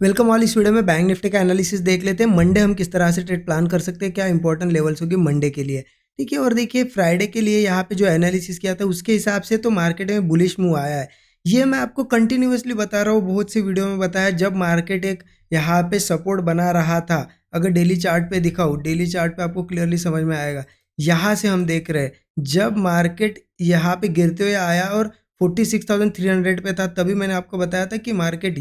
Welcome all. इस video में bank Nifty का एनालिसिस देख लेते हैं। मंडे हम किस तरह से ट्रेड प्लान कर सकते हैं, क्या इंपॉर्टेंट लेवल्स होगी मंडे के लिए। ठीक है, और देखिए फ्राइडे के लिए यहाँ पे जो एनालिसिस किया था उसके हिसाब से तो मार्केट में बुलिश मूव आया है। ये मैं आपको कंटिन्यूअसली बता रहा हूँ, बहुत सी वीडियो में बताया। जब मार्केट एक यहाँ पे सपोर्ट बना रहा था, अगर डेली चार्ट पे दिखाओ, डेली चार्ट पे आपको क्लियरली समझ में आएगा। यहाँ से हम देख रहे हैं जब मार्केट यहाँ पे गिरते हुए आया और 46,300 पे था, तभी मैंने आपको बताया था कि मार्केट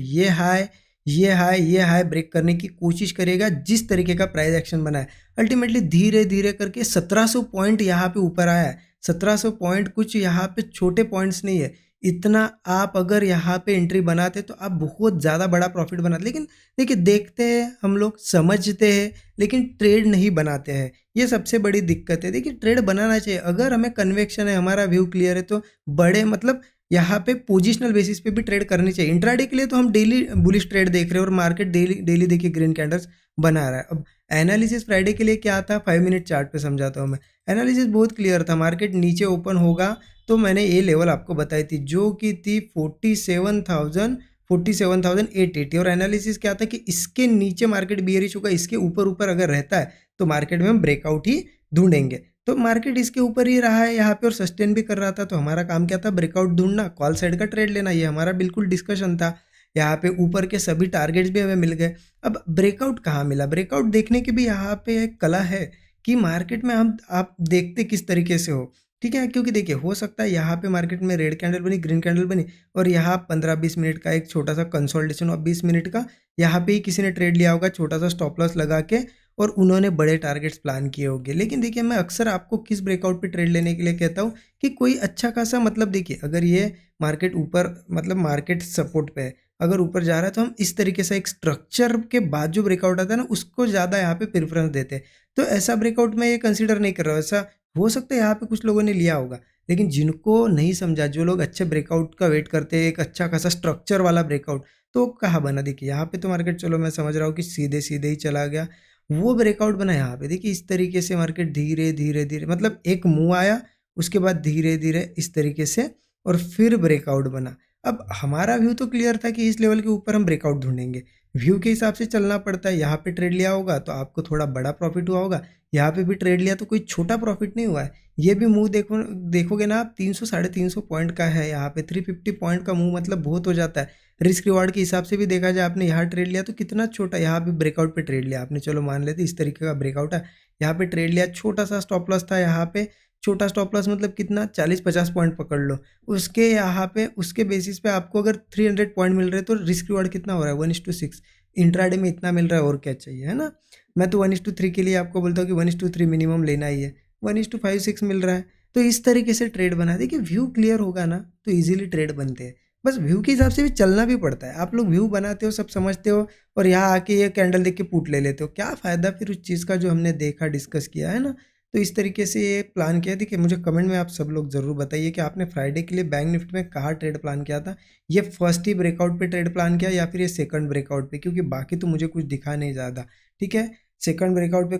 ये हाई ब्रेक करने की कोशिश करेगा। जिस तरीके का प्राइस एक्शन बना है, अल्टीमेटली धीरे धीरे करके 1700 पॉइंट यहाँ पे ऊपर आया है। 1700 पॉइंट कुछ यहाँ पे छोटे पॉइंट्स नहीं है। इतना आप अगर यहाँ पे एंट्री बनाते तो आप बहुत ज़्यादा बड़ा प्रॉफिट बनाते। लेकिन देखिए, देखते हैं हम लोग, समझते हैं, लेकिन ट्रेड नहीं बनाते हैं। ये सबसे बड़ी दिक्कत है। देखिए, ट्रेड बनाना चाहिए अगर हमें कन्विक्शन है, हमारा व्यू क्लियर है, तो बड़े मतलब यहाँ पे पोजिशनल बेसिस पे भी ट्रेड करनी चाहिए। इंट्राडे के लिए तो हम डेली बुलिश ट्रेड देख रहे हैं और मार्केट डेली डेली देखिए ग्रीन कैंडल्स बना रहा है। अब एनालिसिस फ्राइडे के लिए क्या था, 5 मिनट चार्ट पे समझाता हूँ मैं। एनालिसिस बहुत क्लियर था, मार्केट नीचे ओपन होगा तो मैंने ये लेवल आपको बताई थी जो कि थी 47,880। और एनालिसिस क्या था कि इसके नीचे मार्केट बियरिश होगा, इसके ऊपर ऊपर अगर रहता है तो मार्केट में हम ब्रेकआउट ही ढूंढेंगे। तो मार्केट इसके ऊपर ही रहा है यहाँ पे और सस्टेन भी कर रहा था, तो हमारा काम क्या था, ब्रेकआउट ढूंढना, कॉल साइड का ट्रेड लेना। ये हमारा बिल्कुल डिस्कशन था। यहाँ पे ऊपर के सभी टारगेट्स भी हमें मिल गए। अब ब्रेकआउट कहाँ मिला, ब्रेकआउट देखने की भी यहाँ पे एक कला है कि मार्केट में हम आप देखते किस तरीके से हो। ठीक है, क्योंकि देखिए हो सकता है यहाँ पे मार्केट में रेड कैंडल बनी, ग्रीन कैंडल बनी, और यहाँ 15-20 मिनट का एक छोटा सा कंसोलिडेशन और 20 मिनट का यहाँ पे ही किसी ने ट्रेड लिया होगा छोटा सा स्टॉप लॉस लगा के, और उन्होंने बड़े टारगेट्स प्लान किए होंगे। लेकिन देखिए, मैं अक्सर आपको किस ब्रेकआउट पे ट्रेड लेने के लिए कहता हूँ कि कोई अच्छा खासा, मतलब देखिए अगर ये मार्केट ऊपर, मतलब मार्केट सपोर्ट पे है, अगर ऊपर जा रहा है तो हम इस तरीके से एक स्ट्रक्चर के बाद जो ब्रेकआउट आता है ना, उसको ज़्यादा यहाँ पे प्रेफरेंस देते हैं। तो ऐसा ब्रेकआउट मैं ये कंसिडर नहीं कर रहा हूँ। ऐसा हो सकता है यहाँ पे कुछ लोगों ने लिया होगा, लेकिन जिनको नहीं समझा, जो लोग अच्छे ब्रेकआउट का वेट करते हैं, एक अच्छा खासा स्ट्रक्चर वाला ब्रेकआउट, तो कहाँ बना। देखिए यहाँ पे तो मार्केट, चलो मैं समझ रहा हूँ कि सीधे सीधे ही चला गया, वो ब्रेकआउट बना यहाँ पे। देखिए इस तरीके से मार्केट धीरे धीरे धीरे, मतलब एक मूव आया, उसके बाद धीरे धीरे इस तरीके से, और फिर ब्रेकआउट बना। अब हमारा व्यू तो क्लियर था कि इस लेवल के ऊपर हम ब्रेकआउट ढूंढेंगे। व्यू के हिसाब से चलना पड़ता है। यहाँ पे ट्रेड लिया होगा तो आपको थोड़ा बड़ा प्रॉफिट हुआ होगा, यहाँ पे भी ट्रेड लिया तो कोई छोटा प्रॉफिट नहीं हुआ है। ये भी मूव देखोगे ना आप, 300 350 पॉइंट का है, यहाँ पे 350 पॉइंट का मूव, मतलब बहुत हो जाता है। रिस्क रिवार्ड के हिसाब से भी देखा जाए, आपने यहाँ ट्रेड लिया तो कितना छोटा, यहाँ पे ब्रेकआउट पे ट्रेड लिया आपने, चलो मान लेते इस तरीके का ब्रेकआउट है, यहाँ पे ट्रेड लिया, छोटा सा स्टॉप लॉस था यहाँ पे। छोटा स्टॉप लॉस मतलब कितना, 40-50 पॉइंट पकड़ लो। उसके यहाँ पे, उसके बेसिस पे आपको अगर 300 पॉइंट मिल रहे हैं तो रिस्क रिवार्ड कितना हो रहा है, 1:6। इंट्राडे में इतना मिल रहा है, और क्या चाहिए, है ना। मैं तो 1:3 के लिए आपको बोलता हूँ कि 1:3 मिनिमम लेना ही है। 1:5-6 मिल रहा है, तो इस तरीके से ट्रेड बना। देखिए व्यू क्लियर होगा ना तो इजीली ट्रेड बनते हैं। बस व्यू के हिसाब से भी चलना भी पड़ता है। आप लोग व्यू बनाते हो, सब समझते हो, और यहाँ आके ये कैंडल देख के पुट ले लेते हो, क्या फ़ायदा फिर उस चीज़ का जो हमने देखा, डिस्कस किया है ना। तो इस तरीके से ये प्लान किया। देखिए मुझे कमेंट में आप सब लोग ज़रूर बताइए कि आपने फ्राइडे के लिए बैंक निफ्टी में कहाँ ट्रेड प्लान किया था। ये फर्स्ट ही ब्रेकआउट पे ट्रेड प्लान किया या फिर ये सेकंड ब्रेकआउट पे, क्योंकि बाकी तो मुझे कुछ दिखा नहीं ज़्यादा। ठीक है, सेकंड ब्रेकआउट पे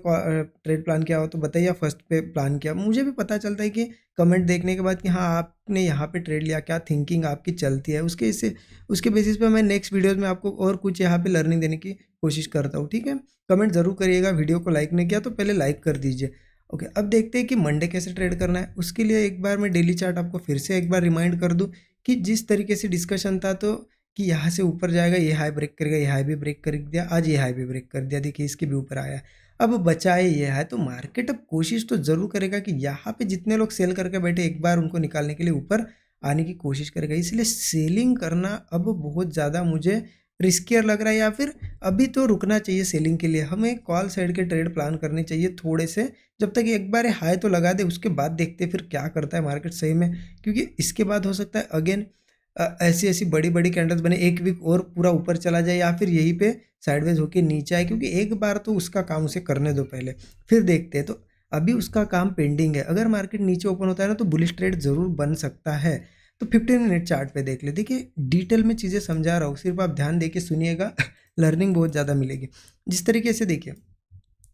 ट्रेड प्लान किया हो तो बताइए, फर्स्ट पे प्लान किया, मुझे भी पता चलता है कि कमेंट देखने के बाद कि हाँ आपने यहाँ पे ट्रेड लिया, क्या थिंकिंग आपकी चलती है, उसके बेसिस पे मैं नेक्स्ट वीडियोस में आपको और कुछ यहाँ पे लर्निंग देने की कोशिश करता हूँ। ठीक है, कमेंट ज़रूर करिएगा। वीडियो को लाइक नहीं किया तो पहले लाइक कर दीजिए। ओके, अब देखते हैं कि मंडे कैसे ट्रेड करना है। उसके लिए एक बार मैं डेली चार्ट आपको फिर से एक बार रिमाइंड कर दूं कि जिस तरीके से डिस्कशन था, तो कि यहाँ से ऊपर जाएगा, ये हाई ब्रेक करेगा, ये हाई भी ब्रेक कर दिया, आज ये हाई भी ब्रेक कर दिया, देखिए इसके भी ऊपर आया। अब बचा है ये है, तो मार्केट अब कोशिश तो ज़रूर करेगा कि यहाँ पे जितने लोग सेल करके बैठे, एक बार उनको निकालने के लिए ऊपर आने की कोशिश करेगा। इसलिए सेलिंग करना अब बहुत ज़्यादा मुझे रिस्कियर लग रहा है, या फिर अभी तो रुकना चाहिए सेलिंग के लिए। हमें कॉल साइड के ट्रेड प्लान करने चाहिए थोड़े से, जब तक एक बार हाई तो लगा दे, उसके बाद देखते फिर क्या करता है मार्केट सही में। क्योंकि इसके बाद हो सकता है अगेन ऐसी ऐसी बड़ी बड़ी कैंडल्स बने, एक वीक और पूरा ऊपर चला जाए, या फिर यहीं पे साइडवेज होके नीचे आए। क्योंकि एक बार तो उसका काम उसे करने दो पहले, फिर देखते हैं। तो अभी उसका काम पेंडिंग है। अगर मार्केट नीचे ओपन होता है ना तो बुलिश ट्रेड ज़रूर बन सकता है। तो 15 मिनट चार्ट पे देख ले। देखिए डिटेल में चीज़ें समझा रहा हूँ, सिर्फ आप ध्यान दे के सुनिएगा, लर्निंग बहुत ज़्यादा मिलेगी। जिस तरीके से देखिए,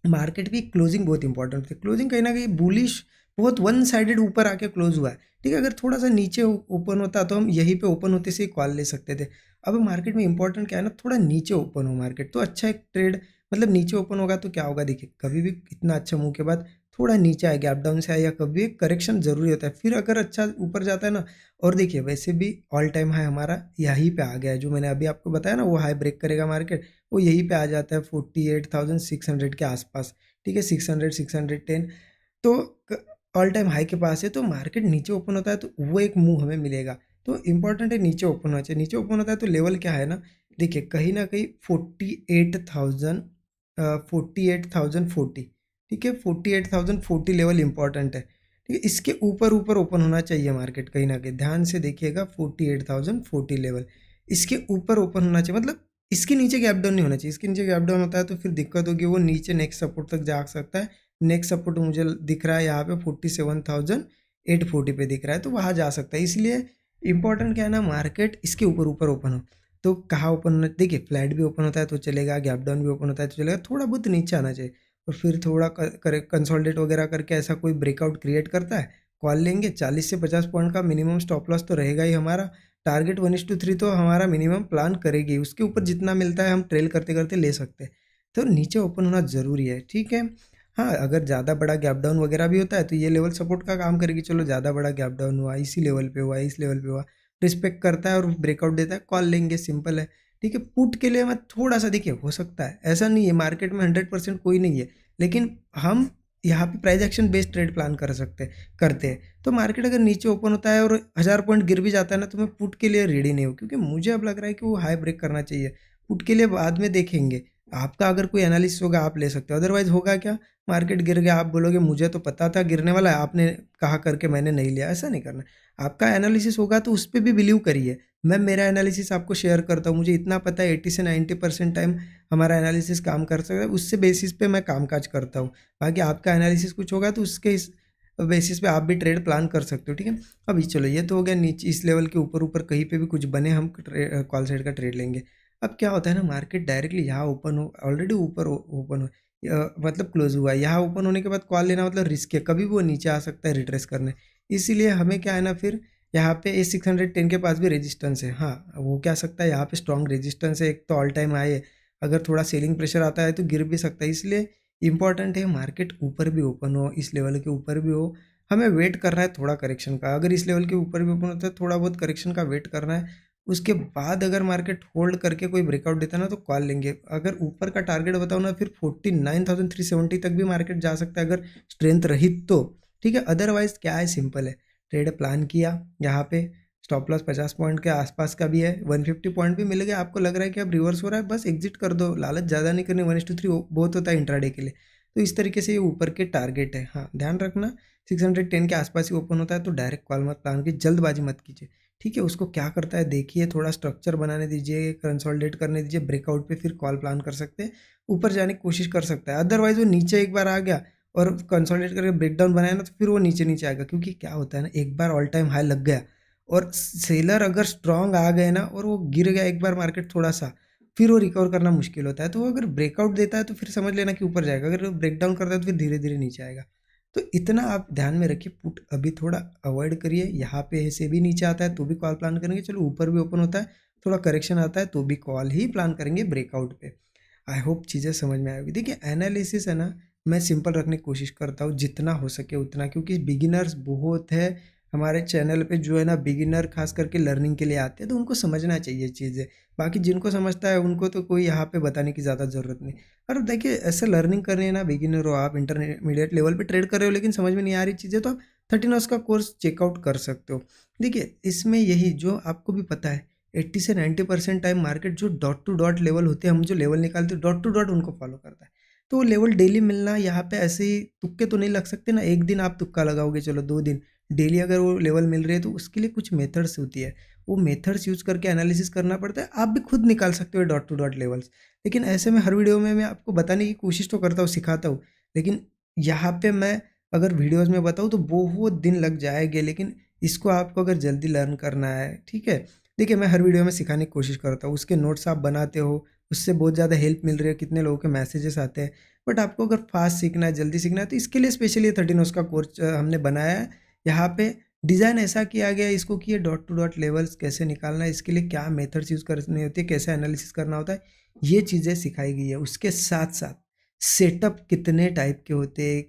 मार्केट की क्लोजिंग बहुत इंपॉर्टेंट है। क्लोजिंग कहीं ना कहीं बुलिश बहुत वन साइडेड ऊपर आके क्लोज हुआ है, ठीक है। अगर थोड़ा सा नीचे ओपन होता तो हम यहीं पे ओपन होते से ही कॉल ले सकते थे। अब मार्केट में इंपॉर्टेंट क्या है ना, थोड़ा नीचे ओपन हो मार्केट तो अच्छा एक ट्रेड, मतलब नीचे ओपन होगा तो क्या होगा, देखिए कभी भी इतना अच्छा मूव के बाद थोड़ा नीचे आए, गैप डाउन से आए या कभी एक करेक्शन जरूरी होता है, फिर अगर अच्छा ऊपर जाता है ना। और देखिए वैसे भी ऑल टाइम हाई हमारा यहीं पे आ गया है, जो मैंने अभी आपको बताया ना वो हाई ब्रेक करेगा मार्केट, वो यहीं पे आ जाता है 48,600 के आसपास, ठीक है, 600 610। तो ऑल टाइम हाई के पास है, तो मार्केट नीचे ओपन होता है तो वो एक मूव हमें मिलेगा। तो इंपॉर्टेंट है नीचे ओपन होना चाहिए। नीचे ओपन होता है तो लेवल क्या है ना, देखिए कहीं ना कहीं 48,000, 48,040, ठीक है, 48,040 लेवल इंपॉर्टेंट है, ठीक है। इसके ऊपर ऊपर ओपन होना चाहिए मार्केट, कहीं ना कहीं ध्यान से देखिएगा, 48,040 लेवल इसके ऊपर ओपन होना चाहिए, मतलब इसके नीचे गैप डाउन नहीं होना चाहिए। इसके नीचे गैप डाउन होता है तो फिर दिक्कत होगी, वो नीचे नेक्स्ट सपोर्ट तक जा सकता है। नेक्स्ट सपोर्ट मुझे दिख रहा है यहाँ पे 47,840 पे दिख रहा है, तो वहाँ जा सकता है। इसलिए इंपॉर्टेंट क्या है ना, मार्केट इसके ऊपर ऊपर ओपन हो। तो कहाँ ओपन होना, देखिए फ्लैट भी ओपन होता है तो चलेगा, गैप डाउन भी ओपन होता है तो चलेगा, थोड़ा बहुत नीचे आना चाहिए और फिर थोड़ा कंसोलिडेट वगैरह करके ऐसा कोई ब्रेकआउट क्रिएट करता है, कॉल लेंगे। 40 से 50 पॉइंट का मिनिमम स्टॉप लॉस तो रहेगा ही हमारा। टारगेट 1:3 तो हमारा मिनिमम प्लान करेगी, उसके ऊपर जितना मिलता है हम ट्रेल करते करते ले सकते हैं। तो नीचे ओपन होना ज़रूरी है, ठीक है। हाँ, अगर ज़्यादा बड़ा गैप डाउन वगैरह भी होता है तो ये लेवल सपोर्ट का काम करेगी, चलो ज़्यादा बड़ा गैप डाउन हुआ, इसी लेवल पे हुआ, इस लेवल पे हुआ, रिस्पेक्ट करता है और ब्रेकआउट देता है, कॉल लेंगे, सिंपल है, ठीक है। पुट के लिए मैं थोड़ा सा, देखिए हो सकता है, ऐसा नहीं है मार्केट में 100% कोई नहीं है, लेकिन हम यहाँ पे price action based trade plan कर सकते करते हैं। तो मार्केट अगर नीचे ओपन होता है और 1000 पॉइंट गिर भी जाता है ना, तो मैं पुट के लिए रेडी नहीं हूँ, क्योंकि मुझे अब लग रहा है कि वो हाई ब्रेक करना चाहिए। पुट के लिए बाद में देखेंगे, आपका अगर कोई एनालिसिस होगा आप ले सकते हो, अदरवाइज होगा क्या, मार्केट गिर गया, आप बोलोगे मुझे तो पता था गिरने वाला है, आपने कहा करके मैंने नहीं लिया, ऐसा नहीं करना। आपका एनालिसिस होगा तो उस पर भी बिलीव करिए। मैं मेरा एनालिसिस आपको शेयर करता हूँ, मुझे इतना पता है 80 से 90% टाइम हमारा एनालिसिस काम कर सकता है, उससे बेसिस पे मैं कामकाज करता हूँ। बाकी आपका एनालिसिस कुछ होगा तो उसके इस बेसिस पे आप भी ट्रेड प्लान कर सकते हो, ठीक है। अभी चलो ये तो हो गया, नीचे इस लेवल के ऊपर ऊपर कहीं पे भी कुछ बने हम कॉल साइड का ट्रेड लेंगे। अब क्या होता है ना, मार्केट डायरेक्टली यहाँ ओपन हो, ऑलरेडी ऊपर ओपन हो, मतलब क्लोज हुआ है, यहाँ ओपन होने के बाद कॉल लेना मतलब रिस्क है, कभी भी वो नीचे आ सकता है रिट्रेस करने। इसीलिए हमें क्या है ना, फिर यहाँ पे ए 610 के पास भी रेजिस्टेंस है, हाँ वो क्या सकता है, यहाँ पे स्ट्रॉन्ग रेजिस्टेंस है, एक तो ऑल टाइम हाई है, अगर थोड़ा सेलिंग प्रेशर आता है तो गिर भी सकता है। इसलिए इंपॉर्टेंट है मार्केट ऊपर भी ओपन हो, इस लेवल के ऊपर भी हो, हमें वेट करना है थोड़ा करेक्शन का। अगर इस लेवल के ऊपर भी ओपन होता है, थोड़ा बहुत करेक्शन का वेट करना है, उसके बाद अगर मार्केट होल्ड करके कोई ब्रेकआउट देता है ना तो कॉल लेंगे। अगर ऊपर का टारगेट बताओ ना, फिर 49,370 तक भी मार्केट जा सकता है, अगर स्ट्रेंथ रही तो, ठीक है। अदरवाइज क्या है, सिंपल है, ट्रेड प्लान किया, यहाँ पे स्टॉप लॉस 50 पॉइंट के आसपास का भी है, 150 पॉइंट भी मिल गया, आपको लग रहा है कि अब रिवर्स हो रहा है, बस एग्जिट कर दो, लालच ज़्यादा नहीं करनी, 1:3 बहुत होता है इंट्राडे के लिए। तो इस तरीके से ये ऊपर के टारगेट है, हाँ ध्यान रखना, 610 के आसपास ही ओपन होता है तो डायरेक्ट कॉल मत प्लान कीजिए, जल्दबाजी मत कीजिए, ठीक है। उसको क्या करता है देखिए, थोड़ा स्ट्रक्चर बनाने दीजिए, कंसोलिडेट करने दीजिए, ब्रेकआउट पे फिर कॉल प्लान कर सकते हैं, ऊपर जाने की कोशिश कर सकता है। अदरवाइज वो नीचे एक बार आ गया और कंसोलिडेट करके ब्रेकडाउन बनाया ना, तो फिर वो नीचे नीचे आएगा, क्योंकि क्या होता है ना, एक बार ऑल टाइम हाई लग गया और सेलर अगर स्ट्रांग आ गए ना और वो गिर गया एक बार मार्केट थोड़ा सा, फिर वो रिकवर करना मुश्किल होता है। तो वो अगर ब्रेकआउट देता है तो फिर समझ लेना कि ऊपर जाएगा, अगर ब्रेक डाउन करता है तो फिर धीरे धीरे नीचे आएगा। तो इतना आप ध्यान में रखिए, पुट अभी थोड़ा अवॉइड करिए, यहाँ पे से भी नीचे आता है तो भी कॉल प्लान करेंगे, चलो ऊपर भी ओपन होता है थोड़ा करेक्शन आता है तो भी कॉल ही प्लान करेंगे ब्रेकआउट पे। आई होप चीज़ें समझ में आएगी। देखिए एनालिसिस है ना, मैं सिंपल रखने की कोशिश करता हूँ जितना हो सके उतना, क्योंकि बिगिनर्स बहुत है हमारे चैनल पे, जो है ना बिगिनर खास करके लर्निंग के लिए आते हैं, तो उनको समझना चाहिए चीज़ें। बाकी जिनको समझता है उनको तो कोई यहाँ पे बताने की ज़्यादा ज़रूरत नहीं। और देखिए ऐसे लर्निंग कर रहे हैं ना, बिगिनर हो आप, इंटरमीडिएट लेवल पे ट्रेड कर रहे हो लेकिन समझ में नहीं आ रही चीज़ें, तो आप 13 का कोर्स चेकआउट कर सकते हो। देखिए इसमें यही जो आपको भी पता है, 80 से 90% टाइम मार्केट जो डॉट टू डॉट लेवल होते हैं, हम जो लेवल निकालते हैं डॉट टू डॉट उनको फॉलो करता है। तो वो लेवल डेली मिलना यहाँ पे ऐसे ही तुक्के तो नहीं लग सकते ना, एक दिन आप तुक्का लगाओगे चलो, 2 दिन, डेली अगर वो लेवल मिल रही है तो उसके लिए कुछ मेथड्स होती है, वो मेथड्स यूज़ करके एनालिसिस करना पड़ता है। आप भी खुद निकाल सकते हो डॉट टू डॉट लेवल्स, लेकिन ऐसे में हर वीडियो में मैं आपको बताने की कोशिश तो करता हूँ, सिखाता हूँ, लेकिन यहाँ पे मैं अगर वीडियोज़ में बताऊँ तो बहुत दिन लग जाएंगे, लेकिन इसको आपको अगर जल्दी लर्न करना है, ठीक है। देखिए मैं हर वीडियो में सिखाने की कोशिश करता हूँ, उसके नोट्स आप बनाते हो, उससे बहुत ज़्यादा हेल्प मिल रही है, कितने लोगों के मैसेजेस आते हैं। बट आपको अगर फास्ट सीखना है, जल्दी सीखना है, तो इसके लिए स्पेशली 13 उसका कोर्स हमने बनाया है। यहाँ पे डिज़ाइन ऐसा किया गया है इसको कि ये डॉट टू डॉट लेवल्स कैसे निकालना है, इसके लिए क्या मेथड्स यूज़ करनी होती है, कैसे एनालिसिस करना होता है, ये चीज़ें सिखाई गई है। उसके साथ साथ सेटअप कितने टाइप के होते हैं,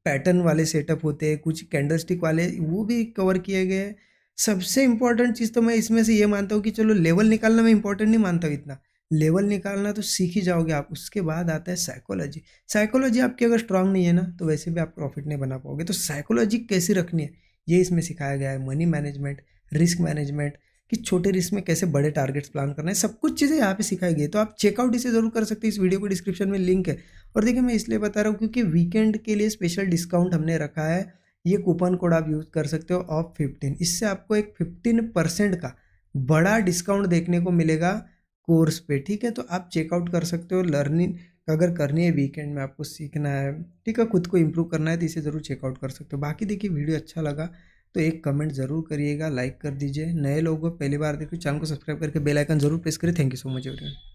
पैटर्न वाले सेटअप होते हैं, कुछ कैंडलस्टिक वाले, वो भी कवर किए गए हैं। सबसे इम्पोर्टेंट चीज़ तो मैं इसमें से ये मानता हूँ कि चलो लेवल निकालना मैं इंपॉर्टेंट नहीं मानता हूँ इतना, लेवल निकालना तो सीख ही जाओगे आप। उसके बाद आता है साइकोलॉजी। साइकोलॉजी आपकी अगर स्ट्रांग नहीं है ना, तो वैसे भी आप प्रॉफिट नहीं बना पाओगे। तो साइकोलॉजी कैसी रखनी है, ये इसमें सिखाया गया है। मनी मैनेजमेंट, रिस्क मैनेजमेंट, कि छोटे रिस्क में कैसे बड़े टारगेट्स प्लान करना है, सब कुछ चीज़ें यहाँ पे सिखाई गई है। तो आप चेकआउट इसे ज़रूर कर सकते हैं, इस वीडियो को डिस्क्रिप्शन में लिंक है। और देखिए मैं इसलिए बता रहा हूँ क्योंकि वीकेंड के लिए स्पेशल डिस्काउंट हमने रखा है। ये कूपन कोड आप यूज़ कर सकते हो ऑफ 15, इससे आपको एक 15% का बड़ा डिस्काउंट देखने को मिलेगा कोर्स पे, ठीक है। तो आप चेकआउट कर सकते हो। लर्निंग अगर करनी है वीकेंड में, आपको सीखना है, ठीक है, खुद को इम्प्रूव करना है, तो इसे ज़रूर चेकआउट कर सकते हो। बाकी देखिए वीडियो अच्छा लगा तो एक कमेंट ज़रूर करिएगा, लाइक कर दीजिए। नए लोगों को पहली बार देखिए चैनल को सब्सक्राइब करके बेल आइकन ज़रूर प्रेस करिए। Thank you so much everyone.